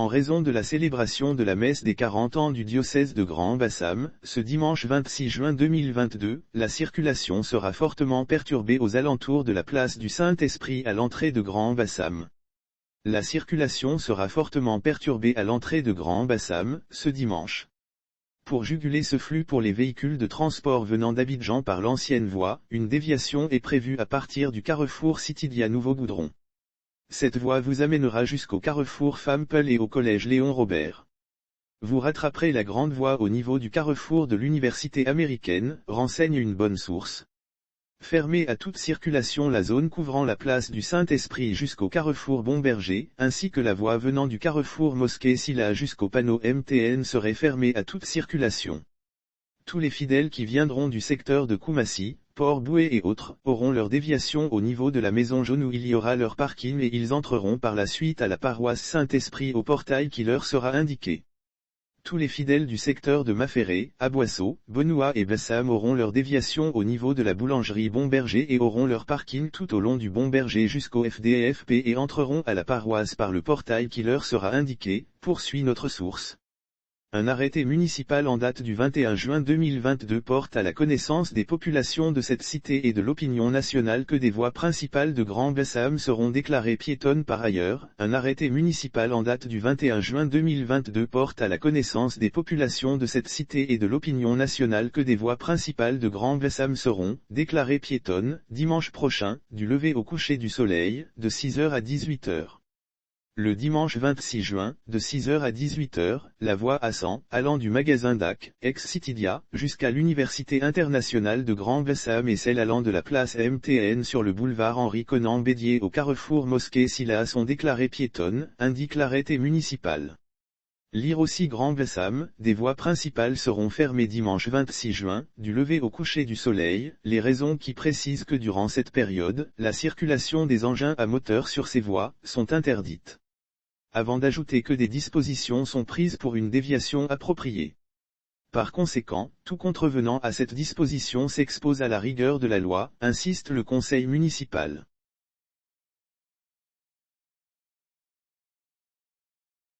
en raison de la célébration de la messe des 40 ans du diocèse de Grand Bassam, ce dimanche 26 juin 2022, la circulation sera fortement perturbée aux alentours de la place du Saint-Esprit à l'entrée de Grand Bassam. La circulation sera fortement perturbée à l'entrée de Grand Bassam, ce dimanche. Pour juguler ce flux pour les véhicules de transport venant d'Abidjan par l'ancienne voie, une déviation est prévue à partir du carrefour Sitidia Nouveau Goudron. Cette voie vous amènera jusqu'au carrefour Fampeul et au collège Léon Robert. Vous rattraperez la grande voie au niveau du carrefour de l'université américaine, renseigne une bonne source. Fermée à toute circulation la zone couvrant la place du Saint-Esprit jusqu'au carrefour Bonberger, ainsi que la voie venant du carrefour Mosquée Silla jusqu'au panneau MTN serait fermée à toute circulation. Tous les fidèles qui viendront du secteur de Koumassi, Port-Bouët et autres, auront leur déviation au niveau de la Maison Jaune où il y aura leur parking et ils entreront par la suite à la paroisse Saint-Esprit au portail qui leur sera indiqué. Tous les fidèles du secteur de Maferré, Aboisseau, Benoît et Bassam auront leur déviation au niveau de la boulangerie Bonberger et auront leur parking tout au long du Bonberger jusqu'au FDFP et entreront à la paroisse par le portail qui leur sera indiqué, poursuit notre source. Un arrêté municipal en date du 21 juin 2022 porte à la connaissance des populations de cette cité et de l'opinion nationale que des voies principales de Grand Bassam seront déclarées piétonnes par ailleurs. Un arrêté municipal en date du 21 juin 2022 porte à la connaissance des populations de cette cité et de l'opinion nationale que des voies principales de Grand Bassam seront déclarées piétonnes, dimanche prochain, du lever au coucher du soleil, de 6h à 18h. Le dimanche 26 juin, de 6h à 18h, la voie A100, allant du magasin DAC, ex-Sitidia, jusqu'à l'Université internationale de Grand Bassam et celle allant de la place MTN sur le boulevard Henri Conan Bédier au carrefour Mosquée Silla sont déclarées piétonnes, indique l'arrêté municipal. Lire aussi Grand Bassam, des voies principales seront fermées dimanche 26 juin, du lever au coucher du soleil, les raisons qui précisent que durant cette période, la circulation des engins à moteur sur ces voies, sont interdites. Avant d'ajouter que des dispositions sont prises pour une déviation appropriée. Par conséquent, tout contrevenant à cette disposition s'expose à la rigueur de la loi, insiste le conseil municipal.